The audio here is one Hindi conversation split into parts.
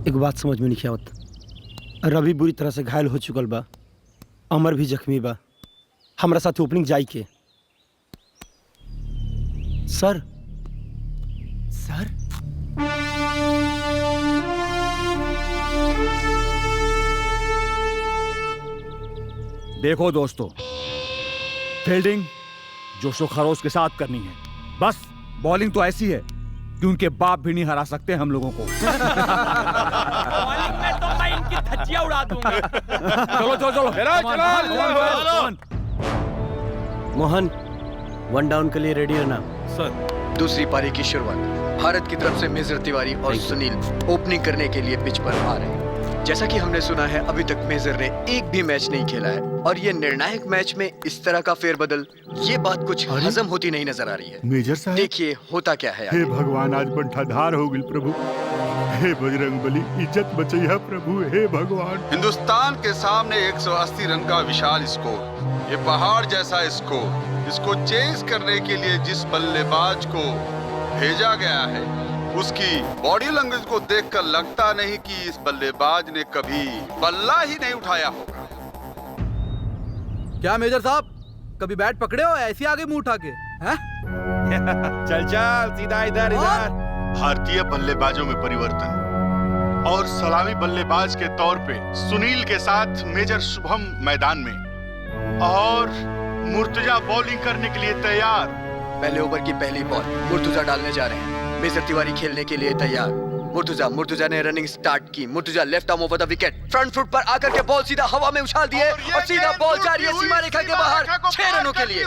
एक बात समझ में नहीं आवत। रवि बुरी तरह से घायल हो चुकल बा, अमर भी जख्मी बा। हमरा साथ ओपनिंग जाई के। सर सर देखो दोस्तों, फील्डिंग जोशो खरोश के साथ करनी है। बस बॉलिंग तो ऐसी है कि उनके बाप भी नहीं हरा सकते हम लोगों को। बॉलिंग में तो मैं इनकी धज्जियां उड़ा दूंगा। चलो चलो चलो मोहन, वन डाउन के लिए रेडी रहना। सर। दूसरी पारी की शुरुआत भारत की तरफ से मेजर तिवारी और सुनील ओपनिंग करने के लिए पिच पर आ रहे हैं। जैसा कि हमने सुना है, अभी तक मेजर ने एक भी मैच नहीं खेला है और ये निर्णायक मैच में इस तरह का फेरबदल, ये बात कुछ हजम होती नहीं नजर आ रही है। मेजर साहब, देखिए होता क्या है। हे भगवान, आज बंठाधार हो गई प्रभु। हे बजरंगबली, इज्जत बचैया प्रभु। हे भगवान। हिंदुस्तान के सामने 180 रन का विशाल स्कोर, ये पहाड़ जैसा स्कोर, इसको चेज करने के लिए जिस बल्लेबाज को भेजा गया है, उसकी बॉडी लैंग्वेज को देखकर लगता नहीं कि इस बल्लेबाज ने कभी बल्ला ही नहीं उठाया होगा। क्या मेजर साहब, कभी बैट पकड़े हो ऐसे आगे मुंह उठा के? हैं? चल चल सीधा इधर इधर। भारतीय बल्लेबाजों में परिवर्तन और सलामी बल्लेबाज के तौर पे सुनील के साथ मेजर शुभम मैदान में और मुर्तजा बॉलिंग करने के लिए तैयार। पहले ओवर की पहली बॉल मुर्तजा डालने जा रहे हैं। मेजर तिवारी खेलने के लिए तैयार। मुर्तजा ने रनिंग स्टार्ट की। Murtaza left arm over the wicket, front foot पर आकर के बॉल सीधा हवा में उछाल दिए और सीधा बॉल जा रही है सीमा रेखा के बाहर 6 रनों के लिए।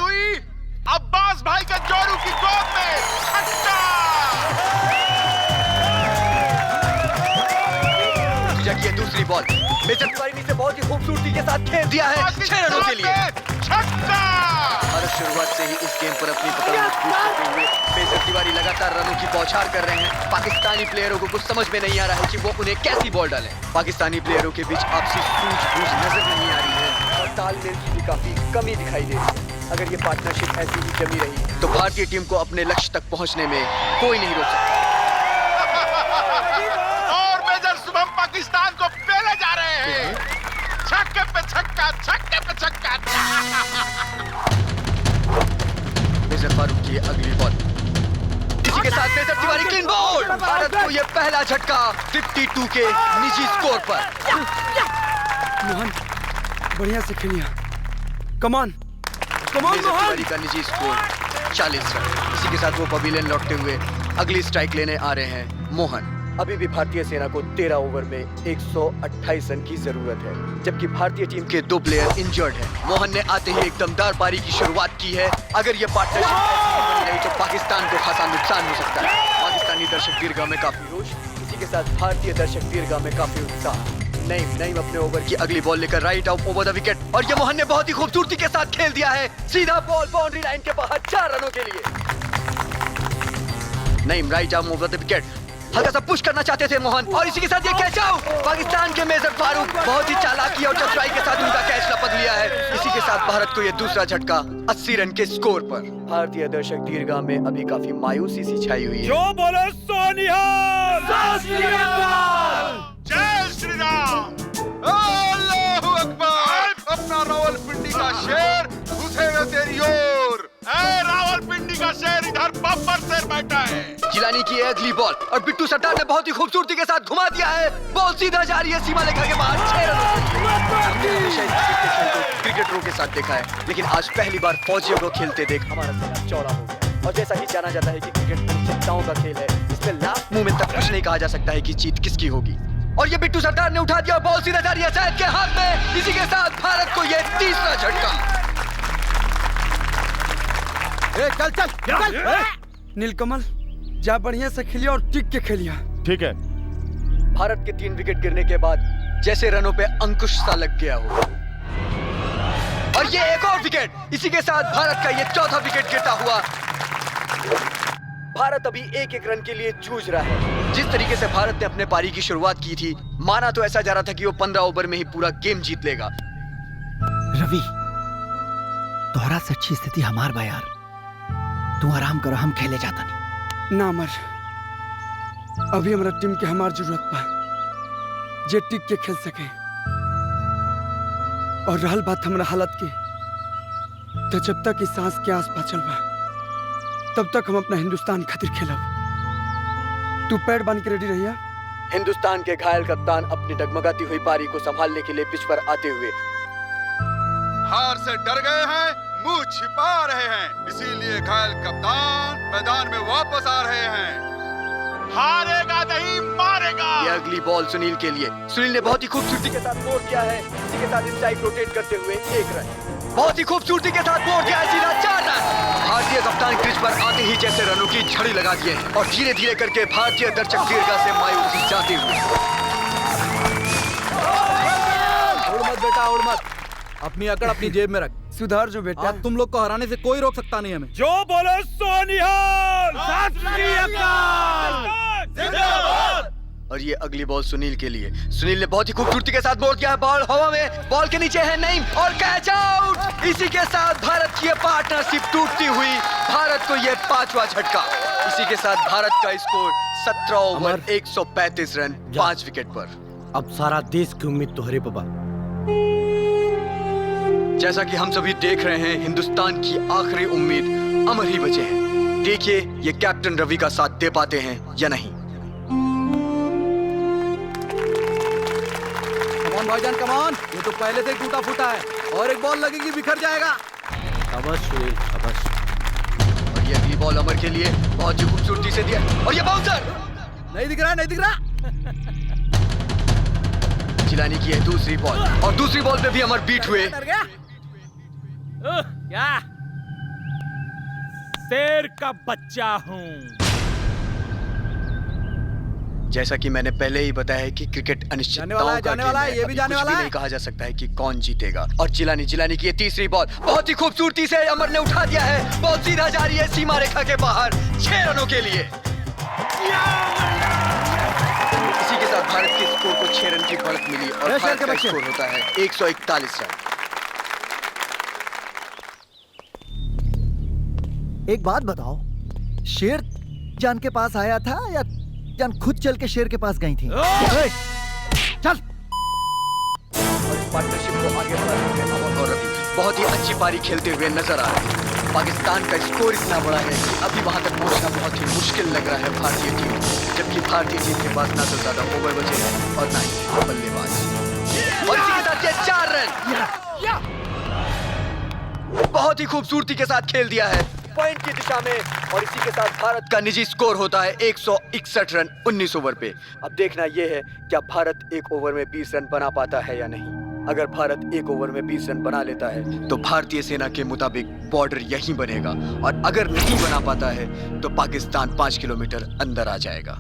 अब्बास भाई का जोरू की गोद में छक्का। मुर्तजा की दूसरी बॉल मेजर तिवारी ने इसे बहुत ही खूबसूरती के साथ खेल दिया है 6 रनों के लिए। छक्का। और शुरुआत से ही इस गेम पर अपनी पकड़ मजबूत करते हुए मेजर तिवारी लगातार रनों की बौछार कर रहे हैं। पाकिस्तानी प्लेयरों को कुछ समझ में नहीं आ रहा है कि वो उन्हें कैसी बॉल डालें। पाकिस्तानी प्लेयरों के बीच आपसी सूझबूझ नजर नहीं आ रही है और तालमेल की भी काफी कमी दिखाई दे रही है। अगर ये पार्टनरशिप ऐसी ही जमी रही तो भारतीय टीम को अपने लक्ष्य तक पहुंचने में कोई नहीं रोक सकता। और मेजर शुभम पाकिस्तान को पहले जा रहे हैं। छक्के पे छक्का, छक्के पे छक्का। मेजर फारूक की अगली बॉल, इसी के साथ major Tiwari clean ball. Bharat को यह पहला झटका 52 के निजी स्कोर पर। मोहन, बढ़िया से खेलिया। कमान मेजर तिवारी का निजी स्कोर 40 रन। इसी के साथ वो पवेलियन लौटते हुए अगली स्ट्राइक लेने आ रहे हैं मोहन। अभी भी भारतीय सेना को 13 ओवर में 128 रन की जरूरत है, जबकि भारतीय टीम के 2 प्लेयर इंजर्ड हैं। मोहन ने आते ही एक दमदार पारी की शुरुआत की है। अगर ये पार्टनरशिप ऐसी ही बनी रही तो पाकिस्तान को खासा नुकसान हो सकता है। पाकिस्तानी दर्शक दीर्घा में काफी रोष, इसी के साथ भारतीय दर्शक दीर्घा में काफी उत्साह। नईम अपने ओवर की अगली बॉल लेकर right out over the wicket और ये मोहन ने बहुत ही खूबसूरती के साथ खेल दिया है। सीधा बॉल बाउंड्री लाइन के बाहर 4 रनों के लिए। Naeem right arm over the wicket, हल्का सा पुश करना चाहते थे मोहन और इसी के साथ ये कैच आउट। पाकिस्तान के मेजर फारूक बहुत ही चालाकी और चतुराई के साथ उनका कैच लपक लिया है। इसी के साथ भारत को यह दूसरा झटका 80 रन के स्कोर पर। भारतीय दर्शक दीर्घा में अभी काफी मायूसी सी छाई हुई है। जो बोले सोनिहाल। जय श्री राम। अल्लाहू अकबर। अपना रावलपिंडी का शेर घुसे हुए तेरी ओर। रावलपिंडी का शेर इधर बब्बर शेर बैठा है। जिलानी की अगली बॉल और बिट्टू सरदार ने बहुत ही खूबसूरती के साथ घुमा दिया है। बॉल सीधा जा रही है सीमा रेखा के बाहर 6 रन। क्रिकेटरों के साथ देखा है, लेकिन आज पहली बार फौजियों को खेलते देख हमारा सेना चौड़ा हो गया। और जैसा कि जाना जाता है कि क्रिकेट अनिश्चितताओं का खेल है, इसमें लास्ट मोमेंट तक कुछ नहीं कहा जा सकता है कि जीत किसकी होगी। और ये बिट्टू सरदार ने उठा दिया, बॉल सीधा जा रही है सैयद के हाथ में। इसी के साथ भारत को ये तीसरा झटका। चल नीलकमल, जा बढ़िया से खेलिया और टिक के खेलिया। ठीक है। भारत के 3 विकेट गिरने के बाद जैसे रनों पे अंकुश सा लग गया हो और ये एक और विकेट। इसी के साथ भारत का ये चौथा विकेट गिरता हुआ। भारत अभी 1-1 रन के लिए जूझ रहा है। जिस तरीके से भारत ने अपने पारी की शुरुआत की थी, माना तो ऐसा जा रहा था कि वो 15 ओवर में ही पूरा गेम जीत लेगा। रवि, तोहरा से अच्छी स्थिति हमार बा यार। तू आराम करो, हम खेले जाता नहीं। ना अमर, अभी हमारा टीम के हमार जरूरत बा। जे टिक के खेल सके। और रहल बात हमरा हालत की, तो जब तक इस सांस के आस बचल बा तब तक हम अपना हिंदुस्तान खातिर खेलब। तू पैड बांध के रेडी रहिया। हिंदुस्तान के घायल कप्तान अपनी डगमगाती हुई पारी को संभालने के लिए पिच पर आते हुए हार से डर गए हैं, मुंह छिपा रहे हैं, इसीलिए घायल कप्तान मैदान में वापस आ रहे हैं। हारेगा नहीं मारेगा। ये अगली बॉल सुनील के लिए। सुनील ने बहुत ही खूबसूरती के साथ बोर्ड किया है। इसी के साथ स्ट्राइक रोटेट करते हुए 1 रन। बहुत ही खूबसूरती के साथ बोर्ड किया है, सीधा 4 रन। भारतीय कप्तान क्रीज पर आते ही जैसे रनों की झड़ी लगा दिए हैं और धीरे धीरे करके भारतीय दर्शक दीर्घा से मायूसी जाते हुए। उड़ मत बेटा, उड़ मत। अपनी अकड़ अपनी जेब में रख। सुधार जो बेटा। अब तुम लोग को हराने से कोई रोक सकता नहीं हमें। जो बोलो सोनिहाल। सत श्री अकाल। जिंदाबाद। और ये अगली बॉल सुनील के लिए। सुनील ने बहुत ही खूबसूरती के साथ बोर्ड किया है। बॉल हवा में, बॉल के नीचे है नईम और कैच आउट। इसी के साथ भारत की पार्टनरशिप टूटती हुई भारत को ये 5वां झटका। इसी के साथ भारत का स्कोर 17 ओवर 135 रन 5 विकेट पर। अब सारा देश की उम्मीद तोहरे पे बा। जैसा कि हम सभी देख रहे हैं, हिंदुस्तान की आखिरी उम्मीद अमर ही बचे हैं। देखिए ये कैप्टन रवि का साथ दे पाते हैं या नहीं। कमान भाईजान कमान, ये तो पहले से ही टूटा फूटा है और एक बॉल लगेगी बिखर जाएगा। शाबाश सुनील, शाबाश। और ये अगली बॉल अमर के लिए बहुत ही खूबसूरती से दिया और ये बाउंसर नहीं दिख रहा, नहीं दिख रहा। जिलानी की है दूसरी बॉल और दूसरी बॉल पे भी अमर बीट हुए। डर गया। क्या शेर का बच्चा हूँ। जैसा कि मैंने पहले ही बताया है कि क्रिकेट अनिश्चितताओं का जाने वाला है, गेम ये भी अभी जाने कुछ वाला है। नहीं कहा जा सकता है कि कौन जीतेगा। और जिलानी की ये तीसरी बॉल बहुत ही खूबसूरती से अमर ने उठा दिया है। बॉल सीधा जा रही है सीमा रेखा के बाहर 6 रनों के लिए। इसी के साथ भारत के स्कोर को 6 रन की बढ़त मिली और भारत का स्कोर होता है 141 रन। एक बात बताओ, शेर जान के पास आया था या जान खुद चल के शेर के पास गई थी? चल। और इस पार्टनरशिप को आगे बढ़ाते हुए अमर और रवि बहुत ही अच्छी पारी खेलते हुए नजर आ रहे हैं। पाकिस्तान का स्कोर इतना बड़ा है कि अभी वहां तक पहुंचना बहुत ही मुश्किल लग रहा है भारतीय टीम को, जबकि भारतीय टीम के पास ना तो ज्यादा ओवर बचे हैं और ना ही बल्लेबाज। और इसी के साथ ये 4 रन बहुत ही खूबसूरती के साथ खेल दिया है पॉइंट की दिशा में। और इसी के साथ भारत का निजी स्कोर होता है 161 रन 19 ओवर पे। अब देखना यह है क्या भारत 1 ओवर में 20 रन बना पाता है या नहीं। अगर भारत 1 ओवर में 20 रन बना लेता है तो भारतीय सेना के मुताबिक बॉर्डर यहीं बनेगा, और अगर नहीं बना पाता है तो पाकिस्तान 5 किलोमीटर अंदर आ जाएगा।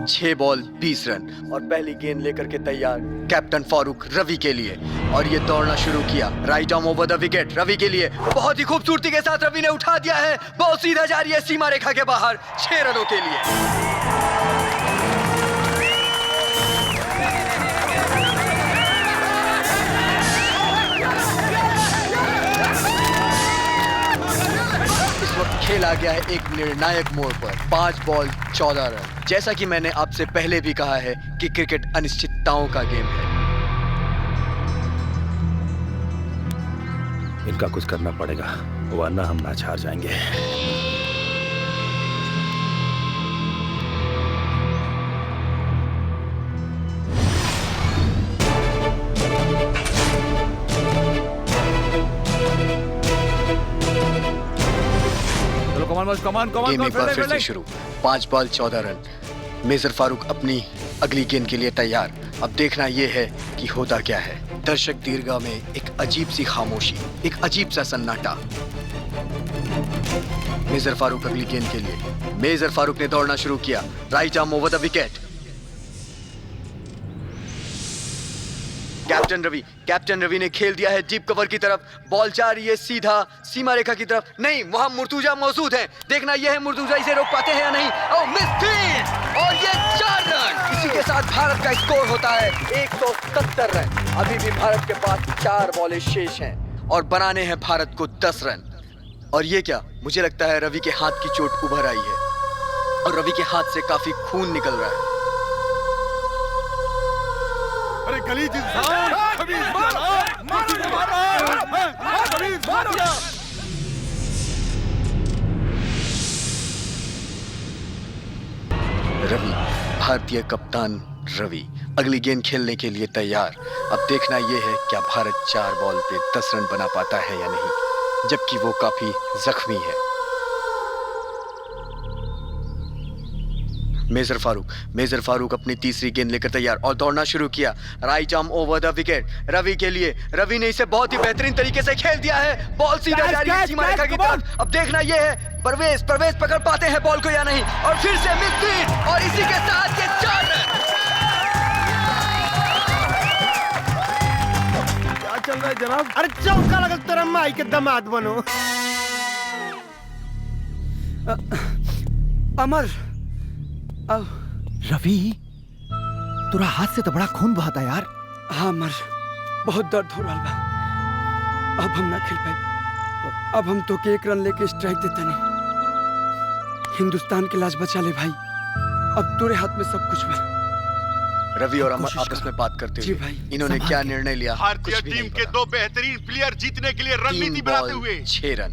छह बॉल 20 रन और पहली गेंद लेकर के तैयार कैप्टन फारूक रवि के लिए। और ये दौड़ना शुरू किया right arm over the wicket Ravi के लिए। बहुत ही खूबसूरती के साथ रवि ने उठा दिया है। बॉल सीधा जा रही है सीमा रेखा के बाहर 6 रनों के लिए। खेल आ गया है एक निर्णायक मोड़ पर। 5 बॉल 14 रन। जैसा कि मैंने आपसे पहले भी कहा है कि क्रिकेट अनिश्चितताओं का गेम है। इनका कुछ करना पड़ेगा वरना हम मैच हार जाएंगे। गेम एक बार फिर से शुरू। 5 बॉल 14 रन। मेजर फारूक अपनी अगली गेंद के लिए तैयार। अब देखना यह है कि होता क्या है। दर्शक दीर्घा में एक अजीब सी खामोशी, एक अजीब सा सन्नाटा। मेजर फारूक अगली गेंद के लिए। मेजर फारूक ने दौड़ना शुरू किया right arm over the wicket. Captain Ravi ने खेल दिया है डीप कवर की तरफ। बॉल जा रही है सीधा सीमा रेखा की तरफ। नहीं, वहां मुर्तुजा मौजूद है। देखना यह है मुर्तुजा इसे रोक पाते हैं या नहीं। ओह, मिस फील्ड और ये 4 रन। इसी के साथ भारत का स्कोर होता है 170 रन। अभी भी भारत के पास 4 बॉलें शेष हैं और बनाने हैं भारत को 10 रन। और ये क्या, मुझे लगता है रवि के हाथ की चोट उभर आई है और रवि के हाथ से काफी खून निकल रहा है। अरे गलीज इंसान, रवि, भारतीय कप्तान रवि अगली गेंद खेलने के लिए तैयार। अब देखना यह है क्या भारत 4 बॉल पे 10 रन बना पाता है या नहीं, जबकि वो काफी जख्मी है। मेजर फारूक अपनी तीसरी गेंद लेकर तैयार और दौड़ना शुरू किया। Right arm over the wicket Ravi के लिए। रवि ने इसे बहुत ही बेहतरीन तरीके से खेल दिया है। बॉल सीधा जा रही है सीमा रेखा की तरफ। अब देखना यह है परवेज पकड़ पाते हैं बॉल को या नहीं। और फिर से मिस फील्ड और इसी के साथ ये 4 रन। क्या चल रहा है जनाब? अरे चौका लगल तेरा माई के दामाद बनो। अमर, रवि, तुरा हाथ से तो बड़ा खून बहाता यार। हाँ अमर, बहुत दर्द हो रहा बा। अब हम ना खेल पाए। अब हम तो के 1 रन लेके स्ट्राइक देता नहीं। हिंदुस्तान की लाज बचा ले भाई। अब तेरे हाथ में सब कुछ बा। रवि और अमर आपस में बात करते जी हुए भाई, इन्होंने क्या निर्णय लिया? भारतीय टीम के 2 बेहतरीन प्लेयर जीतने के लिए रणनीति बनाते हुए 6 रन।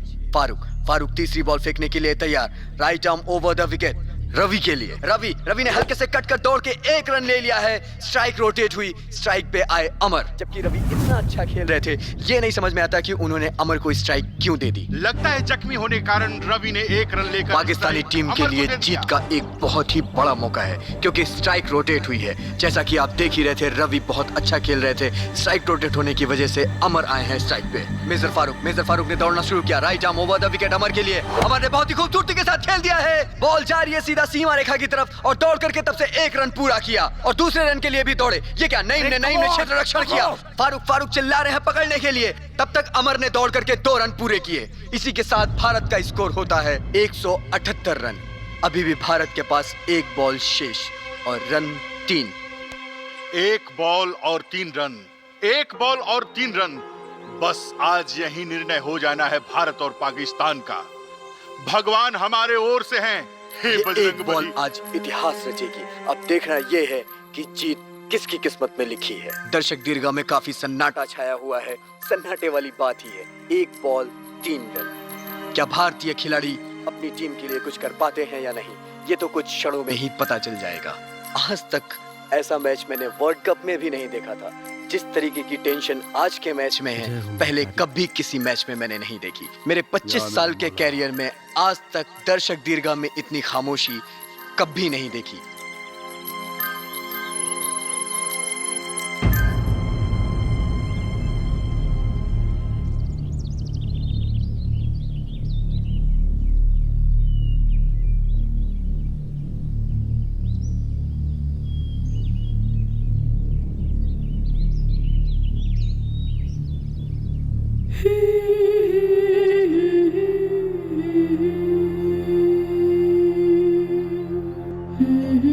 फारूक तीसरी बॉल फेंकने के लिए तैयार। Right arm over the wicket Ravi के लिए। रवि ने हल्के से कट कर दौड़ के 1 रन ले लिया है। स्ट्राइक रोटेट हुई, स्ट्राइक पे आए अमर। जबकि रवि इतना अच्छा खेल रहे थे, ये नहीं समझ में आता कि उन्होंने अमर को स्ट्राइक क्यों दे दी। लगता है जख्मी होने के कारण रवि ने 1 रन लेकर पाकिस्तानी टीम के लिए जीत का एक बहुत ही बड़ा मौका है, क्योंकि स्ट्राइक रोटेट हुई है। जैसा कि आप देख ही रहे थे, रवि बहुत अच्छा खेल रहे थे। स्ट्राइक रोटेट होने की वजह से अमर आए हैं स्ट्राइक पे। मेजर फारूक ने दौड़ना शुरू किया। Right arm over the wicket Amar के लिए। अमर ने बहुत ही खूबसूरती के साथ खेल दिया है। बॉल जा रही है सीधा सीमा रेखा की तरफ और दौड़ करके तब से 1 रन पूरा किया और दूसरे रन के लिए भी दौड़े। ये क्या, नईम ने क्षेत्र रक्षण किया। फारूक चिल्ला रहे हैं पकड़ने के लिए। तब तक अमर ने दौड़ करके 2 रन पूरे किए। इसी के साथ भारत का स्कोर होता है 178 रन। अभी भी भारत के पास 1 बॉल शेष और रन 3। 1 बॉल और 3 रन, 1 बॉल और 3 रन। बस आज यही निर्णय हो जाना है भारत और पाकिस्तान का। भगवान हमारे ओर से हैं। ये 1 बॉल आज इतिहास रचेगी। अब देखना यह है कि जीत किसकी किस्मत में लिखी है। दर्शक दीर्घा में काफी सन्नाटा छाया हुआ है। सन्नाटे वाली बात ही है। 1 बॉल 3 रन। क्या भारतीय खिलाड़ी अपनी टीम के लिए कुछ कर पाते हैं या नहीं, ये तो कुछ क्षणों में ही पता चल जाएगा। आज तक ऐसा मैच मैंने वर्ल्ड कप में भी नहीं देखा था। जिस तरीके की टेंशन आज के मैच में है, पहले कभी किसी मैच में मैंने नहीं देखी। मेरे 25 साल के कैरियर में आज तक दर्शक दीर्घा में इतनी खामोशी कभी नहीं देखी। Mm-hmm.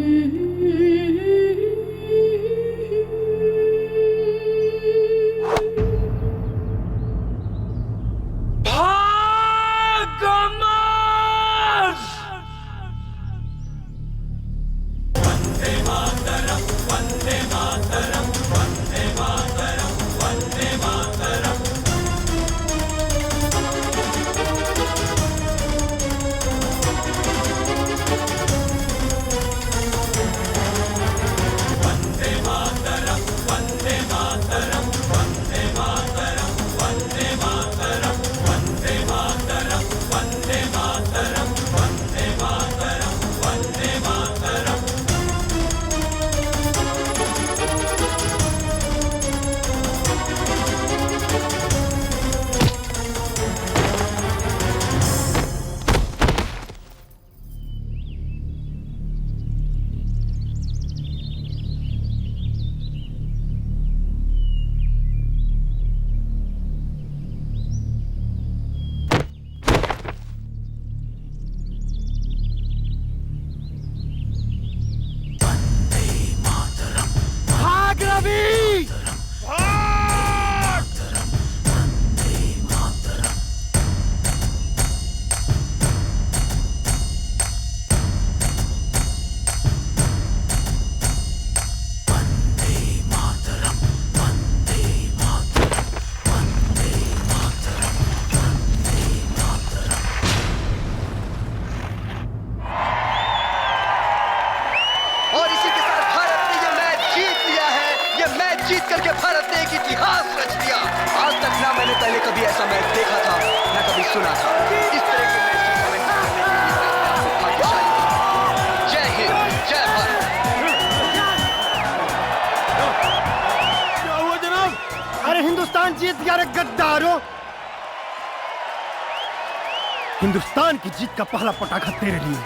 जीत करके भारत ने एक इतिहास रच दिया। आज तक ना मैंने पहले कभी ऐसा मैच देखा था, ना कभी सुना था। इस तरह के मैच की कमेंट्री करने के लिए मैं आपको भाग्यशाली हूं। जय हिंद, जय भारत। क्या हुआ जनाब? अरे हिंदुस्तान जीत गया रे गद्दारों। हिंदुस्तान की जीत का पहला पटाखा तेरे लिए।